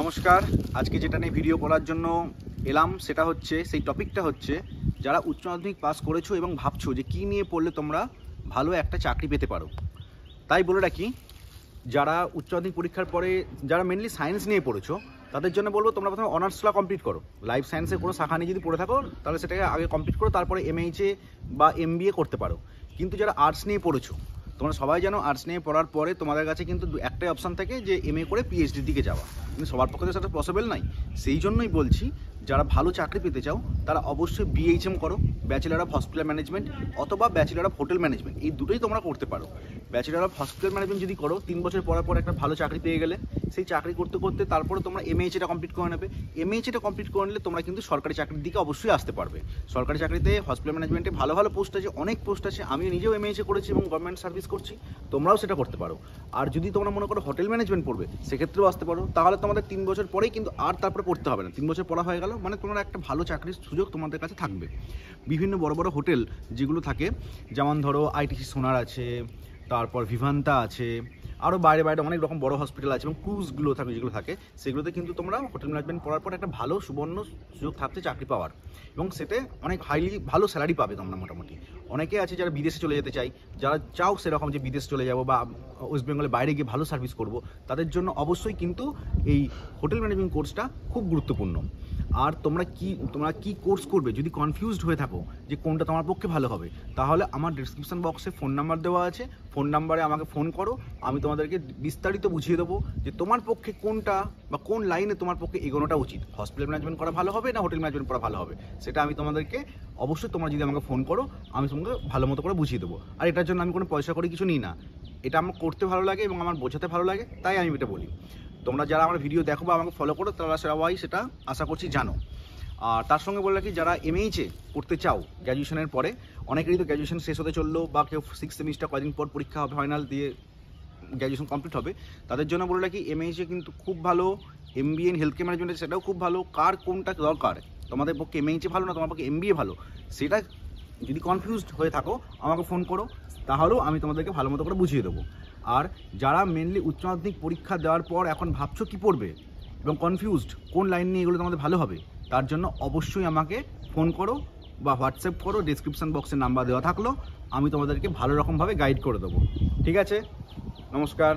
নমস্কার। আজকে যেটা নিয়ে ভিডিও করার জন্য এলাম সেটা হচ্ছে সেই টপিকটা হচ্ছে যারা উচ্চ মাধ্যমিক পাস করেছো এবং ভাবছো যে কী নিয়ে পড়লে তোমরা ভালো একটা চাকরি পেতে পারো। তাই বলে রাখি, যারা উচ্চ মাধ্যমিক পরীক্ষার পরে যারা মেনলি সায়েন্স নিয়ে পড়েছো তাদের জন্য বলবো তোমরা প্রথমে অনার্সটা কমপ্লিট করো। লাইফ সায়েন্সের কোনো শাখা নিয়ে যদি পড়ে থাকো তাহলে সেটাকে আগে কমপ্লিট করো, তারপরে MHA বা MBA করতে পারো। কিন্তু যারা আর্টস নিয়ে পড়েছো, তোমরা সবাই জানো আর্টস নিয়ে পড়ার পরে তোমাদের কাছে কিন্তু একটাই অপশান থাকে যে MA করে PhDর দিকে যাওয়া, কিন্তু সবার পক্ষে তো সেটা পসিবল নয়। সেই জন্যই বলছি, যারা ভালো চাকরি পেতে চাও তারা অবশ্যই BHM করো, ব্যাচেলার অফ হসপিটাল ম্যানেজমেন্ট অথবা ব্যাচেলার অফ হোটেল ম্যানেজমেন্ট, এই দুটোই তোমরা করতে পারো। ব্যাচেলার অফ হসপিটাল ম্যানেজমেন্ট যদি করো 3 বছর পর একটা ভালো চাকরি পেয়ে গেলে, সেই চাকরি করতে করতে তারপরে তোমরা MHAটা কমপ্লিট করে নেবে। MHAটা কমপ্লিট করে নিলে তোমরা কিন্তু সরকারি চাকরির দিকে অবশ্যই আসতে পারবে। সরকারি চাকরিতে হসপিটাল ম্যানেজমেন্টে ভালো ভালো পোস্ট আছে, অনেক পোস্ট আছে। আমিও নিজেও MHA করেছি এবং গভর্নমেন্ট সার্ভিস করছি, তোমরাও সেটা করতে পারো। আর যদি তোমরা মনে করো হোটেল ম্যানেজমেন্ট পড়বে, সেক্ষেত্রেও আসতে পারো। তাহলে তোমাদের 3 বছর পরেই কিন্তু আর তারপরে পড়তে হবে না, 3 বছর পড়া হয়ে গেল মানে তোমরা একটা ভালো চাকরির সুযোগ তোমাদের কাছে থাকবে। বিভিন্ন বড় বড় হোটেল যেগুলো থাকে, যেমন ধরো ITC সোনার আছে, তারপর ভিভান্তা আছে, আরও বাইরে বাইরে অনেক রকম বড় হসপিটাল আছে এবং ক্রুজগুলো থাকে, যেগুলো থাকে সেগুলোতে কিন্তু তোমরা হোটেল ম্যানেজমেন্ট পড়ার পর একটা ভালো সুবর্ণ সুযোগ থাকছে চাকরি পাওয়ার, এবং সেটা অনেক হাইলি ভালো স্যালারি পাবে তোমরা মোটামুটি। অনেকে আছে যারা বিদেশে চলে যেতে চাই, যারা চাও সেরকম যে বিদেশ চলে যাবো বা ওয়েস্ট বেঙ্গলের বাইরে গিয়ে ভালো সার্ভিস করব, তাদের জন্য অবশ্যই কিন্তু এই হোটেল ম্যানেজমেন্ট কোর্সটা খুব গুরুত্বপূর্ণ। আর তোমরা কি কোর্স করবে যদি কনফিউজড হয়ে থাকো যে কোনটা তোমার পক্ষে ভালো হবে, তাহলে আমার ডিসক্রিপশন বক্সে ফোন নাম্বার দেওয়া আছে, ফোন নাম্বারে আমাকে ফোন করো। আমি তোমাদেরকে বিস্তারিত বুঝিয়ে দেবো যে তোমার পক্ষে কোনটা বা কোন লাইনে তোমার পক্ষে এগোনোটা উচিত, হসপিটাল ম্যানেজমেন্ট করা ভালো হবে না হোটেল ম্যানেজমেন্ট করা ভালো হবে, সেটা আমি তোমাদেরকে অবশ্যই, তোমরা যদি আমাকে ফোন করো আমি তোমাকে ভালো মতো করে বুঝিয়ে দেবো। আর এটার জন্য আমি কোনো পয়সা করে কিছু নিই না, এটা আমার করতে ভালো লাগে এবং আমার বোঝাতে ভালো লাগে, তাই আমি এটা বলি। তোমরা যারা আমার ভিডিও দেখো বা আমাকে ফলো করো তারা সবাই সেটা আশা করছি জানো। আর তার সঙ্গে বলে রাখি, যারা MHA করতে চাও গ্র্যাজুয়েশনের পরে, অনেকেরই তো গ্র্যাজুয়েশন শেষ হতে চললো বা কেউ 6th সেমিস্টার কদিন পর পরীক্ষা হবে, ফাইনাল দিয়ে গ্র্যাজুয়েশন কমপ্লিট হবে, তাদের জন্য বলে রাখি MHA কিন্তু খুব ভালো। MBA in health care management সেটাও খুব ভালো। কার কোনটা দরকার, তোমাদের পক্ষে MHA ভালো না তোমার পক্ষে MBA ভালো, সেটা যদি কনফিউজড হয়ে থাকো আমাকে ফোন করো, তাহলেও আমি তোমাদেরকে ভালো মতো করে বুঝিয়ে দেবো। আর যারা মেনলি উচ্চ মাধ্যমিক পরীক্ষা দেওয়ার পর এখন ভাবছো কী পড়বে এবং কনফিউজড কোন লাইন নিয়ে এগুলো তোমাদের ভালো হবে, তার জন্য অবশ্যই আমাকে ফোন করো বা হোয়াটসঅ্যাপ করো, ডিসক্রিপশান বক্সে নাম্বার দেওয়া থাকলো, আমি তোমাদেরকে ভালো রকমভাবে গাইড করে দেবো। ঠিক আছে, নমস্কার।